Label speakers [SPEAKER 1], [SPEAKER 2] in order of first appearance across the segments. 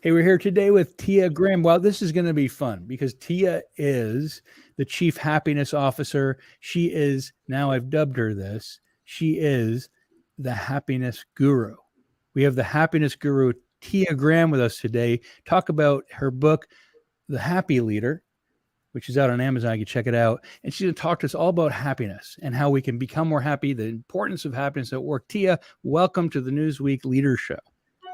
[SPEAKER 1] Hey, we're here today with Tia Graham. Well, this is going to be fun because Tia is the Chief Happiness Officer. She is, now I've dubbed her this, she is the happiness guru. We have the happiness guru, Tia Graham, with us today. Talk about her book, The Happy Leader, which is out on Amazon. You can check it out. And she's going to talk to us all about happiness and how we can become more happy, the importance of happiness at work. Tia, welcome to the Newsweek Leader Show.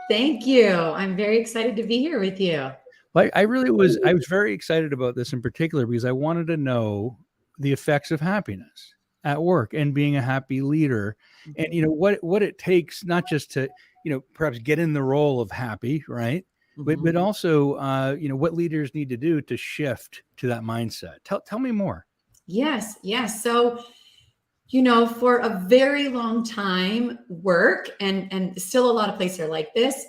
[SPEAKER 2] Thank you. I'm very excited to be here with you.
[SPEAKER 1] Well, I was very excited about this in particular because I wanted to know the effects of happiness at work and being a happy leader, and what it takes, not just to perhaps get in the role of happy, right? But also what leaders need to do to shift to that mindset. Tell me more.
[SPEAKER 2] Yes. So for a very long time, work and still a lot of places are like this.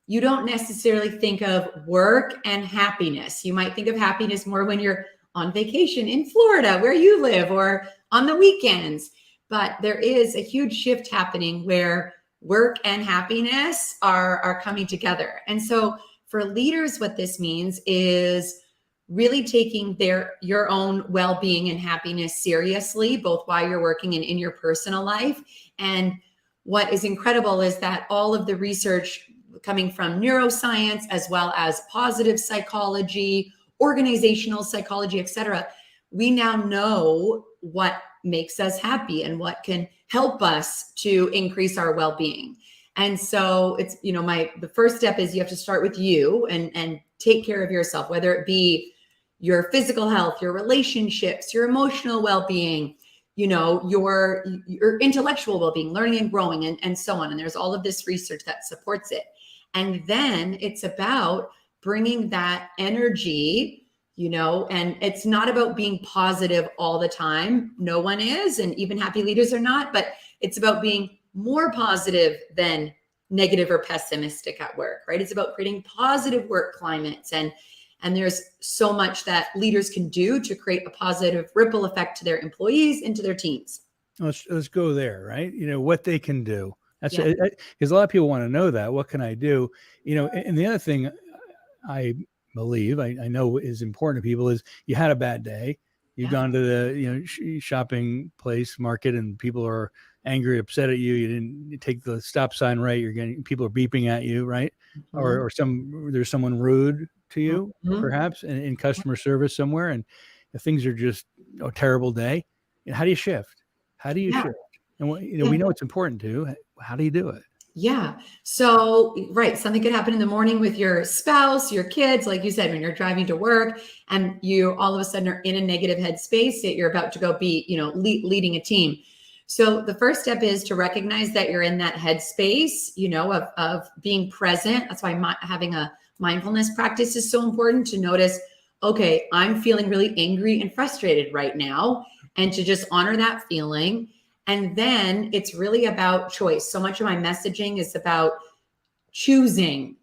[SPEAKER 2] You don't necessarily think of work and happiness. You might think of happiness more when you're on vacation in Florida, where you live, or on the weekends. But there is a huge shift happening where work and happiness are coming together. And so for leaders, what this means is really taking your own well-being and happiness seriously, both while you're working and in your personal life. And what is incredible is that all of the research coming from neuroscience, as well as positive psychology, organizational psychology, etc., we now know what makes us happy and what can help us to increase our well-being. And so it's, the first step is you have to start with you and take care of yourself, whether it be your physical health, your relationships, your emotional well-being, your intellectual well-being, learning and growing, and so on. And there's all of this research that supports it. And then it's about bringing that energy, and it's not about being positive all the time. No one is, and even happy leaders are not, but it's about being more positive than negative or pessimistic at work, right? It's about creating positive work climates. And there's so much that leaders can do to create a positive ripple effect to their employees and to their teams.
[SPEAKER 1] Let's go there, right? What they can do. That's because a lot of people want to know that. What can I do? And the other thing I believe, I know is important to people is you had a bad day. You've gone to the shopping place, market, and people are angry, upset at you. You didn't take the stop sign right. People are beeping at you, right? Or there's someone rude to you, perhaps in customer service somewhere, and if things are just a terrible day. How do you shift? How do you shift? And we know it's important to. How do you do it?
[SPEAKER 2] Yeah. So, right. Something could happen in the morning with your spouse, your kids, like you said, when you're driving to work and you all of a sudden are in a negative headspace that you're about to go be, leading a team. So the first step is to recognize that you're in that headspace, of being present. That's why having a mindfulness practice is so important, to notice, okay, I'm feeling really angry and frustrated right now, and to just honor that feeling. And then it's really about choice. So much of my messaging is about choosing,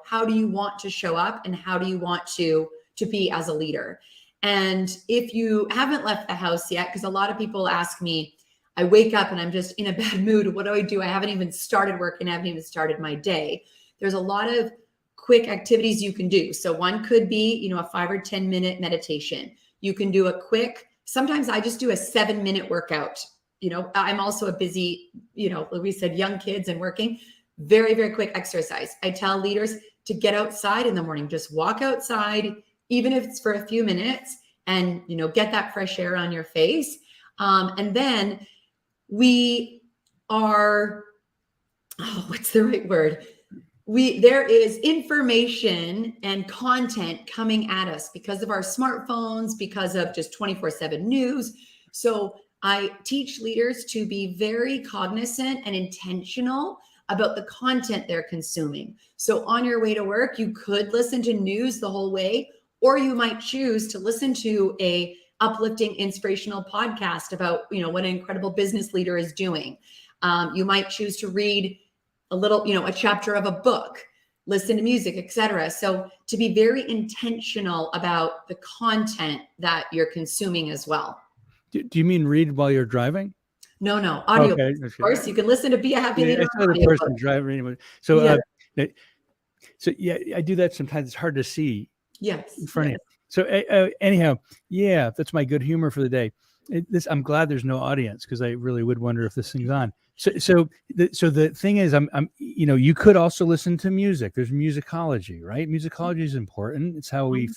[SPEAKER 2] how do you want to show up and how do you want to be as a leader? And if you haven't left the house yet, because a lot of people ask me, I wake up and I'm just in a bad mood. What do? I haven't even started work and I haven't even started my day. There's a lot of quick activities you can do. So one could be, a 5 or 10 minute meditation. You can do sometimes I just do a 7-minute workout. I'm also a busy, like we said, young kids and working. Very, very quick exercise. I tell leaders to get outside in the morning, just walk outside, even if it's for a few minutes, and, get that fresh air on your face. And then we are, what's the right word? There is information and content coming at us because of our smartphones, because of just 24/7 news. So I teach leaders to be very cognizant and intentional about the content they're consuming. So on your way to work, you could listen to news the whole way, or you might choose to listen to a uplifting, inspirational podcast about, what an incredible business leader is doing. You might choose to read a little, a chapter of a book, listen to music, etc. So to be very intentional about the content that you're consuming as well.
[SPEAKER 1] Do you mean read while you're driving?
[SPEAKER 2] No, audio.
[SPEAKER 1] Okay,
[SPEAKER 2] of course, you can listen to Be a Happy Leader.
[SPEAKER 1] It's another person driving. So So yeah, I do that sometimes. It's hard to see in
[SPEAKER 2] Yes.
[SPEAKER 1] front of
[SPEAKER 2] Yes.
[SPEAKER 1] you. So anyhow, yeah, that's my good humor for the day. I'm glad there's no audience because I really would wonder if this thing's on. So the thing is, you could also listen to music. There's musicology, right? Musicology is important. It's how we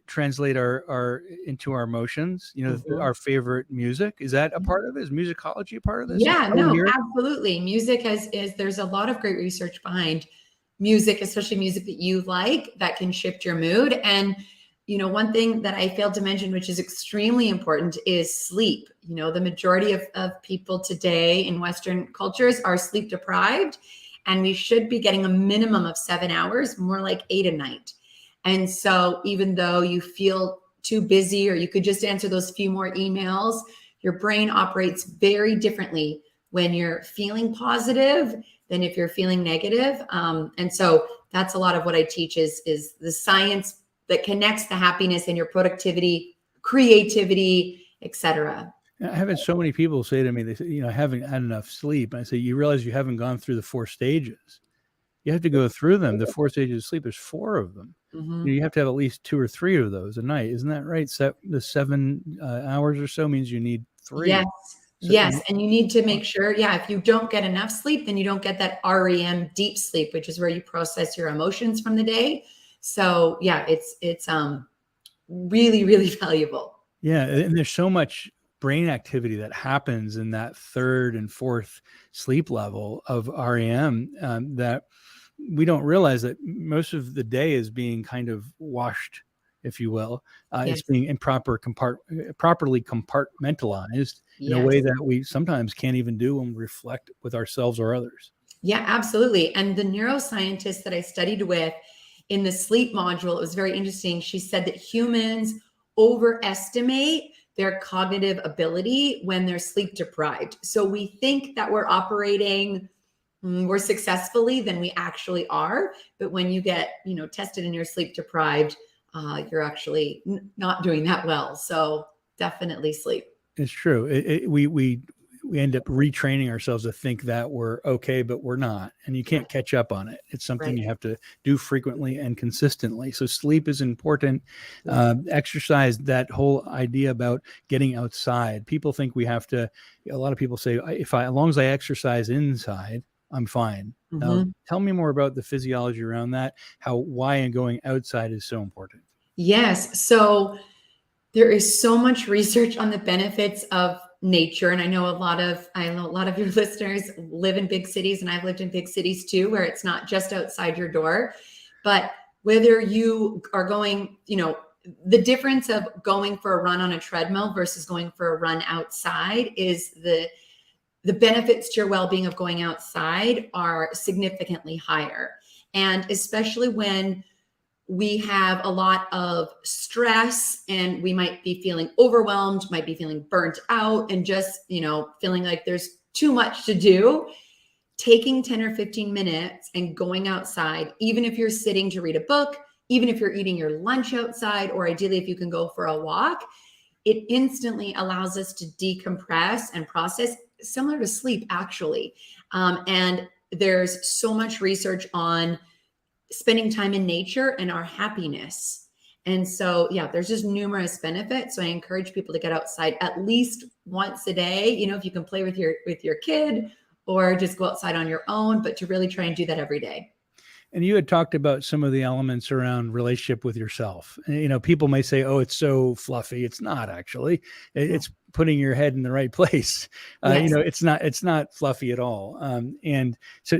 [SPEAKER 1] translate our into our emotions.
[SPEAKER 2] Mhm.
[SPEAKER 1] Our favorite music. Is that a part of it? Is musicology a part of this? Is
[SPEAKER 2] Yeah,
[SPEAKER 1] how we
[SPEAKER 2] no,
[SPEAKER 1] hear it?
[SPEAKER 2] absolutely. Music is there's a lot of great research behind music, especially music that you like that can shift your mood. And one thing that I failed to mention, which is extremely important, is sleep. The majority of people today in Western cultures are sleep deprived, and we should be getting a minimum of 7 hours, more like 8 a night. And so even though you feel too busy, or you could just answer those few more emails, your brain operates very differently when you're feeling positive than if you're feeling negative. And so that's a lot of what I teach is the science that connects the happiness and your productivity, creativity, etc.
[SPEAKER 1] I've had so many people say to me, they say, I haven't had enough sleep. And I say, you realize you haven't gone through the 4 stages. You have to go through them. The 4 stages of sleep, there's 4 of them.
[SPEAKER 2] Mm-hmm.
[SPEAKER 1] You have to have at least 2 or 3 of those a night. Isn't that right? The 7 hours or so means you need
[SPEAKER 2] Yes.
[SPEAKER 1] 3. So,
[SPEAKER 2] Yes. And you need to make sure, if you don't get enough sleep, then you don't get that REM deep sleep, which is where you process your emotions from the day. So yeah, it's really, really valuable.
[SPEAKER 1] yeah. And there's so much brain activity that happens in that third and fourth sleep level of REM that we don't realize that most of the day is being kind of washed, if you will. It's
[SPEAKER 2] Yes.
[SPEAKER 1] being properly compartmentalized in a way
[SPEAKER 2] Yes.
[SPEAKER 1] that we sometimes can't even do when we reflect with ourselves or others.
[SPEAKER 2] Yeah, absolutely. And the neuroscientist that I studied with in the sleep module, it was very interesting. She said that humans overestimate their cognitive ability when they're sleep deprived. So we think that we're operating more successfully than we actually are. But when you get, tested and you're sleep deprived, you're actually not doing that well. So definitely sleep.
[SPEAKER 1] It's true. We end up retraining ourselves to think that we're okay, but we're not, and you can't catch up on it. It's something
[SPEAKER 2] Right.
[SPEAKER 1] you have to do frequently and consistently. So sleep is important.
[SPEAKER 2] Yes.
[SPEAKER 1] Exercise, that whole idea about getting outside. People think we have to. A lot of people say, as long as I exercise inside, I'm fine. Now,
[SPEAKER 2] Mhm.
[SPEAKER 1] tell me more about the physiology around that. Why going outside is so important.
[SPEAKER 2] Yes. So there is so much research on the benefits of nature. And I know a lot of your listeners live in big cities, and I've lived in big cities too, where it's not just outside your door. But whether you are going, the difference of going for a run on a treadmill versus going for a run outside is the benefits to your well-being of going outside are significantly higher. And especially when we have a lot of stress and we might be feeling overwhelmed, might be feeling burnt out, and just, feeling like there's too much to do. Taking 10 or 15 minutes and going outside, even if you're sitting to read a book, even if you're eating your lunch outside, or ideally if you can go for a walk, it instantly allows us to decompress and process, similar to sleep, actually. And there's so much research on spending time in nature and our happiness. And so, there's just numerous benefits. So I encourage people to get outside at least once a day. If you can play with your kid or just go outside on your own, but to really try and do that every day.
[SPEAKER 1] And you had talked about some of the elements around relationship with yourself. And, people may say, "Oh, it's so fluffy." It's not actually.
[SPEAKER 2] Yeah.
[SPEAKER 1] It's putting your head in the right place.
[SPEAKER 2] Yes.
[SPEAKER 1] It's not fluffy at all. And so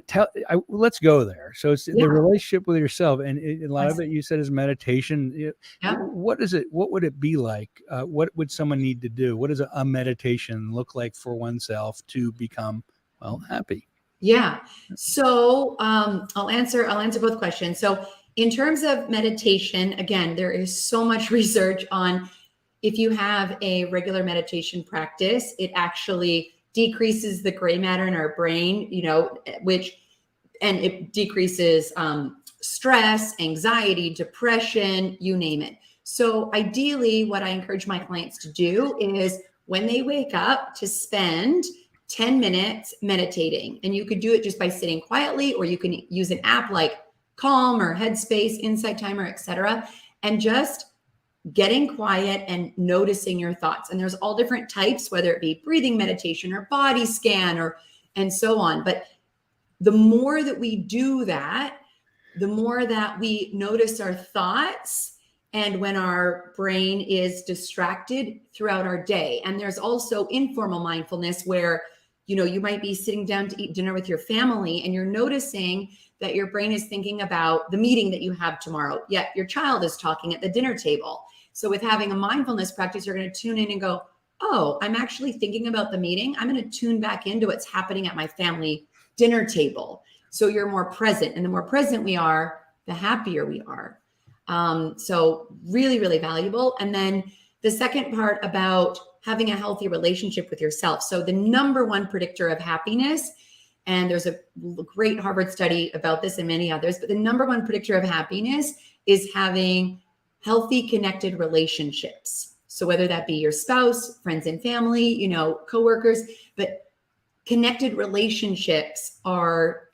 [SPEAKER 1] let's go there. So it's
[SPEAKER 2] Yeah.
[SPEAKER 1] the relationship with yourself, and a lot
[SPEAKER 2] Yes.
[SPEAKER 1] of it you said is meditation.
[SPEAKER 2] Yeah.
[SPEAKER 1] What is it? What would it be like? What would someone need to do? What does a meditation look like for oneself to become happy?
[SPEAKER 2] Yeah. So I'll answer both questions. So in terms of meditation, again, there is so much research on if you have a regular meditation practice, it actually decreases the gray matter in our brain, and it decreases stress, anxiety, depression, you name it. So ideally, what I encourage my clients to do is when they wake up to spend 10 minutes meditating. And you could do it just by sitting quietly, or you can use an app like Calm or Headspace, Insight Timer, etc., and just getting quiet and noticing your thoughts. And there's all different types, whether it be breathing meditation or body scan or and so on. But the more that we do that, the more that we notice our thoughts and when our brain is distracted throughout our day. And there's also informal mindfulness where, you might be sitting down to eat dinner with your family and you're noticing that your brain is thinking about the meeting that you have tomorrow, yet your child is talking at the dinner table. So with having a mindfulness practice, you're going to tune in and go, oh, I'm actually thinking about the meeting. I'm going to tune back into what's happening at my family dinner table. So you're more present. And the more present we are, the happier we are. So really, really valuable. And then the second part about having a healthy relationship with yourself. So the number one predictor of happiness, and there's a great Harvard study about this and many others, but the number one predictor of happiness is having healthy, connected relationships. So whether that be your spouse, friends and family, coworkers, but connected relationships are,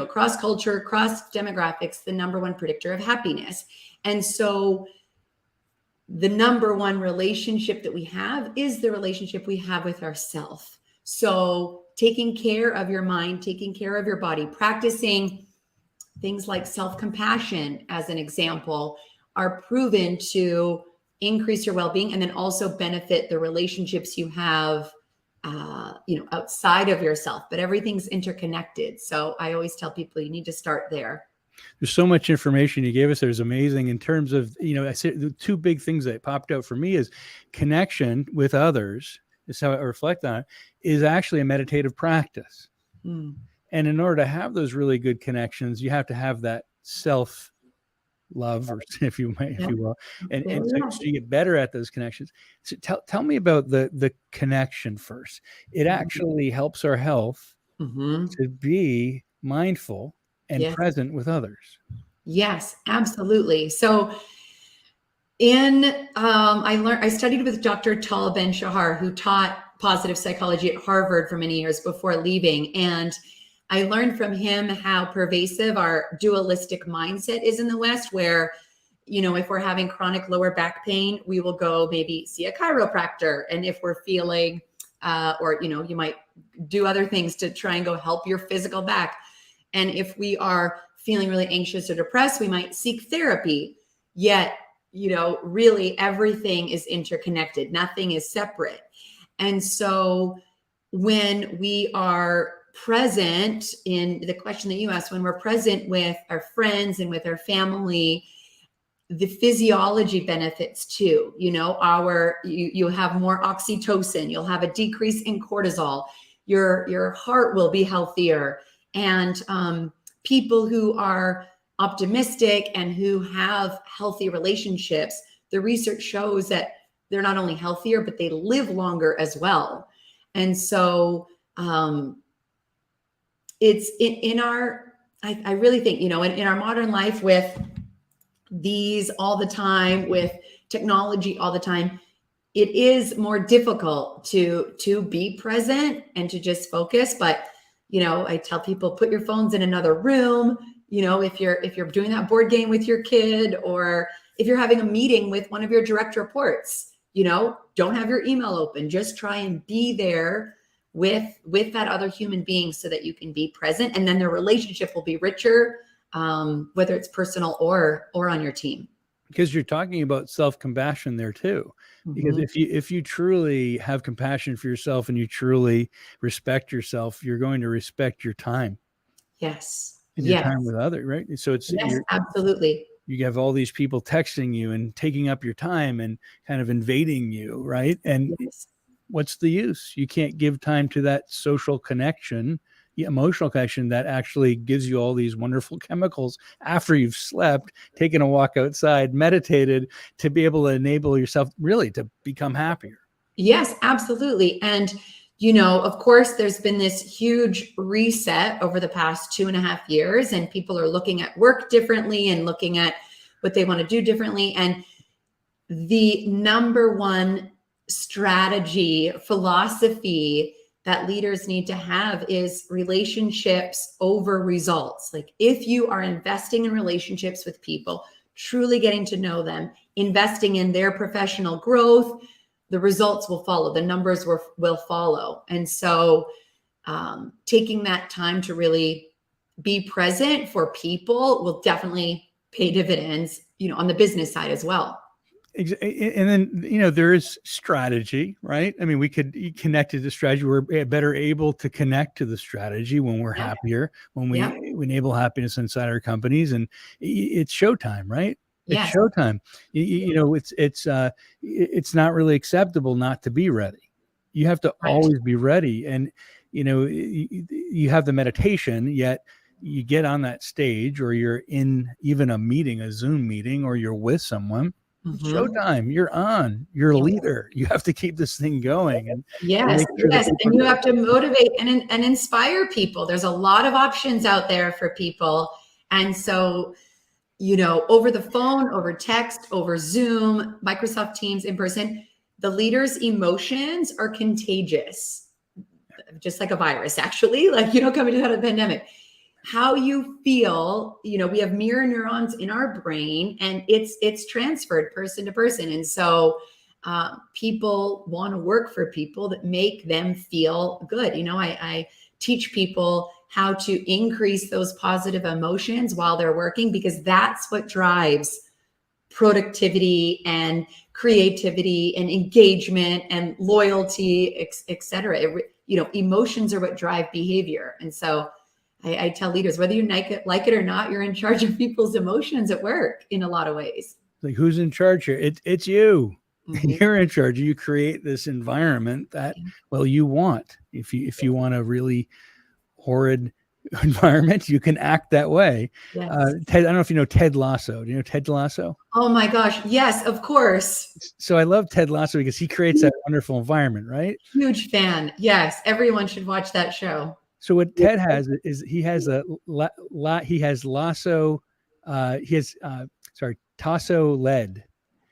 [SPEAKER 2] cross culture, cross demographics, the number one predictor of happiness. And so the number one relationship that we have is the relationship we have with ourselves. So taking care of your mind, taking care of your body, practicing things like self-compassion, as an example, are proven to increase your well-being and then also benefit the relationships you have, outside of yourself. But everything's interconnected. So I always tell people you need to start there.
[SPEAKER 1] There's so much information you gave us. There's amazing in terms of, I said the two big things that popped out for me is connection with others. Is how I reflect on it, is actually a meditative practice. And in order to have those really good connections, you have to have that self love, or if you will, and so you get better at those connections. So tell me about the connection first. It actually helps our health to be mindful and present with others.
[SPEAKER 2] Yes, absolutely. So I studied with Dr. Tal Ben-Shahar, who taught positive psychology at Harvard for many years before leaving. And I learned from him how pervasive our dualistic mindset is in the West, where, if we're having chronic lower back pain, we will go maybe see a chiropractor. And if we're feeling, you might do other things to try and go help your physical back. And if we are feeling really anxious or depressed, we might seek therapy. Yet, really everything is interconnected. Nothing is separate. And so when we are present in the question that you asked, when we're present with our friends and with our family, the physiology benefits too. You'll have more oxytocin, you'll have a decrease in cortisol, your heart will be healthier. And people who are optimistic and who have healthy relationships, the research shows that they're not only healthier, but they live longer as well. And so it's in our, I really think, in our modern life, with these all the time, with technology all the time, it is more difficult to be present and to just focus. But, I tell people, put your phones in another room. If you're doing that board game with your kid, or if you're having a meeting with one of your direct reports, don't have your email open. Just try and be there with that other human being so that you can be present, and then the relationship will be richer, whether it's personal or on your team.
[SPEAKER 1] Because you're talking about self-compassion there too. Because if you truly have compassion for yourself and you truly respect yourself, you're going to respect your time.
[SPEAKER 2] Yes.
[SPEAKER 1] And your time with others, right? So it's
[SPEAKER 2] absolutely.
[SPEAKER 1] You have all these people texting you and taking up your time and kind of invading you, right? And what's the use? You can't give time to that social connection, the emotional connection that actually gives you all these wonderful chemicals after you've slept, taken a walk outside, meditated, to be able to enable yourself really to become happier.
[SPEAKER 2] Yes, absolutely. And, of course, there's been this huge reset over the past 2.5 years, and people are looking at work differently and looking at what they want to do differently. And the number one strategy, philosophy that leaders need to have is relationships over results. Like if you are investing in relationships with people, truly getting to know them, investing in their professional growth, the results will follow, the numbers will follow. And so taking that time to really be present for people will definitely pay dividends, on the business side as well.
[SPEAKER 1] And then, there is strategy, right? I mean, we could connect to the strategy. We're better able to connect to the strategy when we're happier, when we enable happiness inside our companies, and it's showtime, right? It's showtime. It's not really acceptable not to be ready. You have to always be ready. And, you have the meditation, yet you get on that stage, or you're in even a meeting, a Zoom meeting, or you're with someone. It's showtime. You're on. You're a leader. You have to keep this thing going. And
[SPEAKER 2] yes, and you have to motivate and inspire people. There's a lot of options out there for people, and so over the phone, over text, over Zoom, Microsoft Teams, in person, the leaders' emotions are contagious, just like a virus. Actually, like coming out of the pandemic. How you feel, we have mirror neurons in our brain, and it's transferred person to person. And so people want to work for people that make them feel good. I teach people how to increase those positive emotions while they're working, because that's what drives productivity and creativity and engagement and loyalty, et cetera. Emotions are what drive behavior. And so I tell leaders, whether you like it or not, you're in charge of people's emotions at work in a lot of ways.
[SPEAKER 1] Like, who's in charge here? It's you. You're in charge. You create this environment that, you want. If you want a really horrid environment, you can act that way.
[SPEAKER 2] Yes.
[SPEAKER 1] Ted, I don't know if you know Ted Lasso. Do you know Ted Lasso?
[SPEAKER 2] Oh my gosh. Yes, of course.
[SPEAKER 1] So I love Ted Lasso because he creates that wonderful environment, right?
[SPEAKER 2] Huge fan. Yes. Everyone should watch that show.
[SPEAKER 1] So what Ted has is he has Lasso, Tasso led.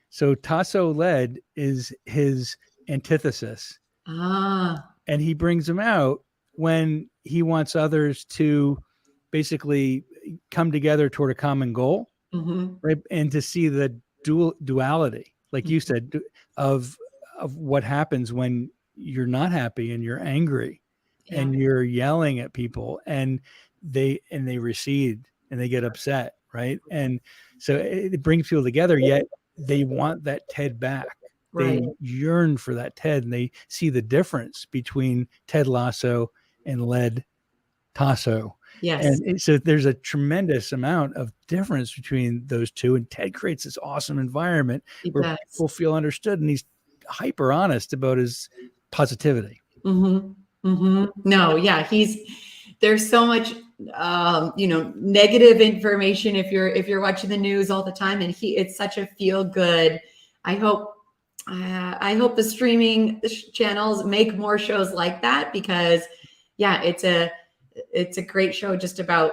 [SPEAKER 1] So Tasso led is his antithesis. And he brings them out when he wants others to basically come together toward a common goal, right? And to see the duality, like you said, of what happens when you're not happy and you're angry. And you're yelling at people, and they recede and they get upset, right? And so it brings people together, yet they want that Ted back. They yearn for that Ted, and they see the difference between Ted Lasso and led Tasso.
[SPEAKER 2] Yes.
[SPEAKER 1] And so there's a tremendous amount of difference between those two, and Ted creates this awesome environment where people feel understood, and he's hyper honest about his positivity.
[SPEAKER 2] No, there's so much, negative information if you're watching the news all the time, and it's such a feel good. I hope the streaming channels make more shows like that, because it's a great show just about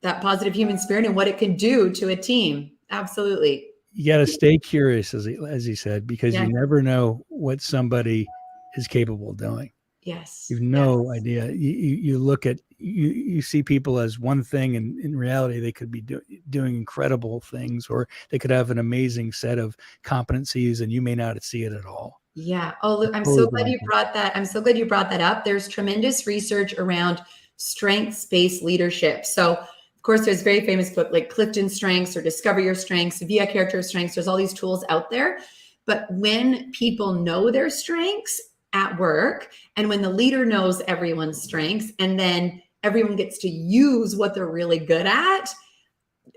[SPEAKER 2] that positive human spirit and what it can do to a team. Absolutely.
[SPEAKER 1] You got to stay curious, as he said, because you never know what somebody is capable of doing.
[SPEAKER 2] Yes.
[SPEAKER 1] You've no idea. You look at, you see people as one thing, and in reality, they could be doing incredible things, or they could have an amazing set of competencies, and you may not see it at all.
[SPEAKER 2] Yeah. Oh, I'm so glad you brought that. I'm so glad you brought that up. There's tremendous research around strengths-based leadership. So, of course, there's very famous book like Clifton Strengths or Discover Your Strengths, Via Character of Strengths. There's all these tools out there. But when people know their strengths at work, and when the leader knows everyone's strengths, and then everyone gets to use what they're really good at,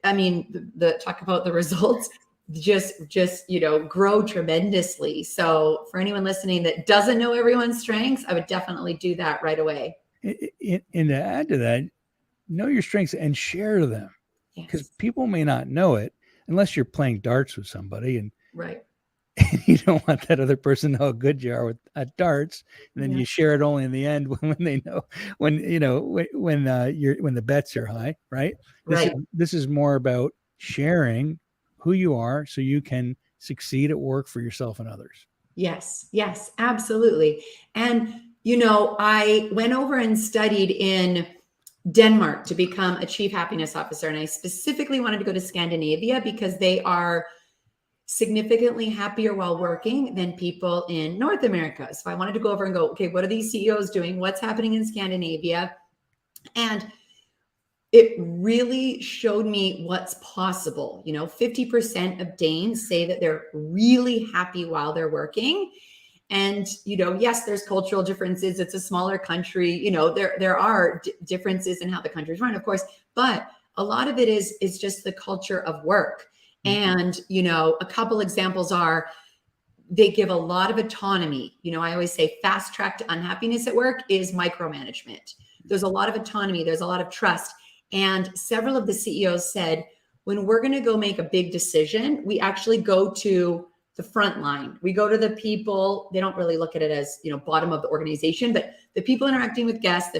[SPEAKER 2] I mean, the talk about the results just grow tremendously. So for anyone listening that doesn't know everyone's strengths, I would definitely do that right away.
[SPEAKER 1] And to add to that, know your strengths and share them, because people may not know it unless you're playing darts with somebody, and you don't want that other person to know how good you are at darts, and then you share it only in the end when they know, when the bets are high, right? This is more about sharing who you are so you can succeed at work for yourself and others.
[SPEAKER 2] Yes, absolutely. And I went over and studied in Denmark to become a chief happiness officer. And I specifically wanted to go to Scandinavia because they are significantly happier while working than people in North America. So I wanted to go over and go, okay, what are these CEOs doing? What's happening in Scandinavia? And it really showed me what's possible. 50% of Danes say that they're really happy while they're working. And, yes, there's cultural differences. It's a smaller country. There are differences in how the country's run, of course, but a lot of it is just the culture of work. And, a couple examples are they give a lot of autonomy. I always say fast track to unhappiness at work is micromanagement. There's a lot of autonomy. There's a lot of trust. And several of the CEOs said, when we're going to go make a big decision, we actually go to the front line. We go to the people. They don't really look at it as, bottom of the organization, but the people interacting with guests,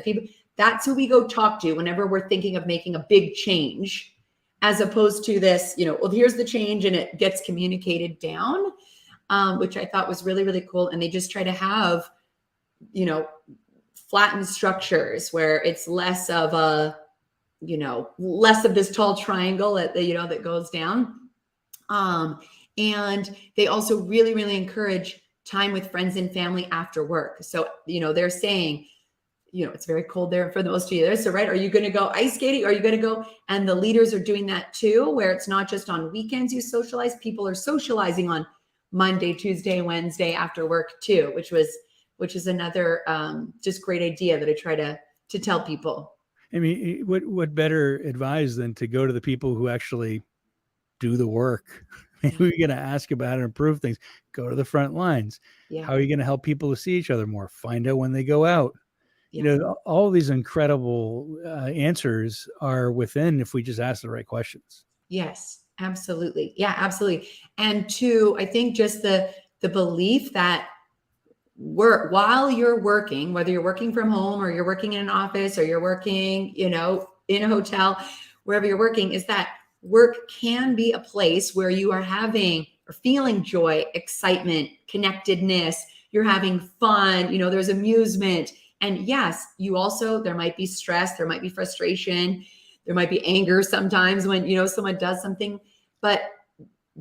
[SPEAKER 2] that's who we go talk to whenever we're thinking of making a big change, as opposed to this, well, here's the change and it gets communicated down, which I thought was really, really cool. And they just try to have, flattened structures where it's less of a, less of this tall triangle that goes down. And they also really, really encourage time with friends and family after work. So, they're saying, it's very cold there for the most of you there. So, right, are you going to go ice skating? Are you going to go? And the leaders are doing that too, where it's not just on weekends you socialize. People are socializing on Monday, Tuesday, Wednesday after work too, which is another just great idea that I try to tell people.
[SPEAKER 1] I mean, what better advice than to go to the people who actually do the work? Who are you going to ask about and improve things? Go to the front lines. Yeah. How are you going to help people to see each other more? Find out when they go out. Yeah. All these incredible answers are within if we just ask the right questions.
[SPEAKER 2] Yes, absolutely. Yeah, absolutely. And two, I think just the belief that while you're working, whether you're working from home or you're working in an office or you're working, in a hotel, wherever you're working, is that work can be a place where you are having or feeling joy, excitement, connectedness. You're having fun, there's amusement. And yes, there might be stress, there might be frustration, there might be anger sometimes when, someone does something, but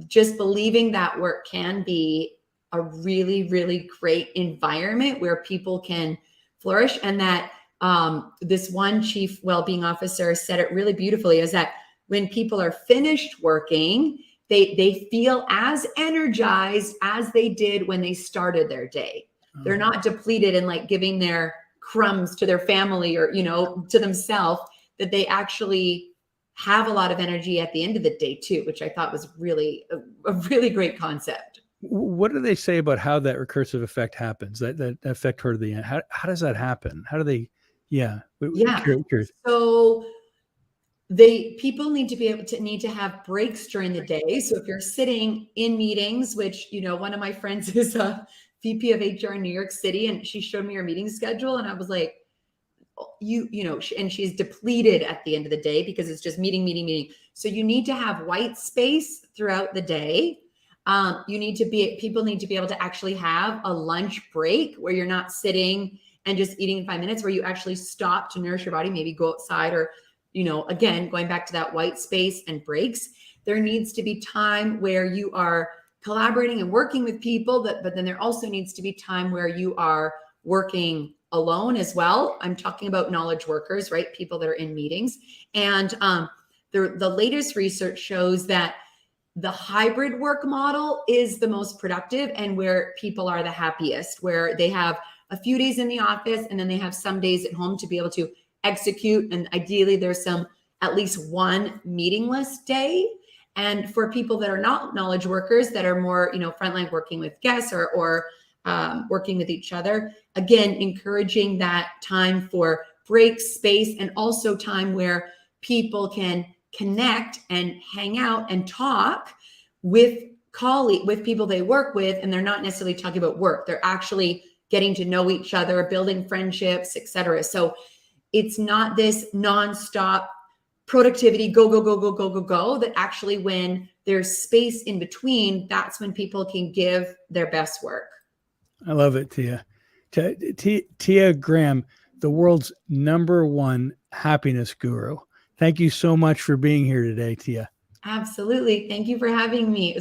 [SPEAKER 2] just believing that work can be a really, really great environment where people can flourish. And that this one chief well-being officer said it really beautifully, is that when people are finished working, they feel as energized as they did when they started their day. Oh. They're not depleted and like giving their crumbs to their family or, to themselves, that they actually have a lot of energy at the end of the day too, which I thought was really a really great concept.
[SPEAKER 1] What do they say about how that recursive effect happens, that effect toward the end? How does that happen? How do they,
[SPEAKER 2] yeah. So people need to have breaks during the day. So if you're sitting in meetings, which, one of my friends is a VP of HR in New York City, and she showed me her meeting schedule. And I was like, and she's depleted at the end of the day because it's just meeting. So you need to have white space throughout the day. People need to be able to actually have a lunch break where you're not sitting and just eating in 5 minutes, where you actually stop to nourish your body, maybe go outside or, again, going back to that white space and breaks. There needs to be time where you are collaborating and working with people, but then there also needs to be time where you are working alone as well. I'm talking about knowledge workers, right? People that are in meetings. And the latest research shows that the hybrid work model is the most productive and where people are the happiest, where they have a few days in the office and then they have some days at home to be able to execute. And ideally there's at least one meetingless day. And for people that are not knowledge workers, that are more, frontline working with guests or working with each other, again, encouraging that time for breaks, space, and also time where people can connect and hang out and talk with people they work with, and they're not necessarily talking about work. They're actually getting to know each other, building friendships, etc. So it's not this nonstop productivity, go, that actually when there's space in between, that's when people can give their best work.
[SPEAKER 1] I love it, Tia. Tia Graham, the world's #1 happiness guru. Thank you so much for being here today, Tia.
[SPEAKER 2] Absolutely. Thank you for having me. It was a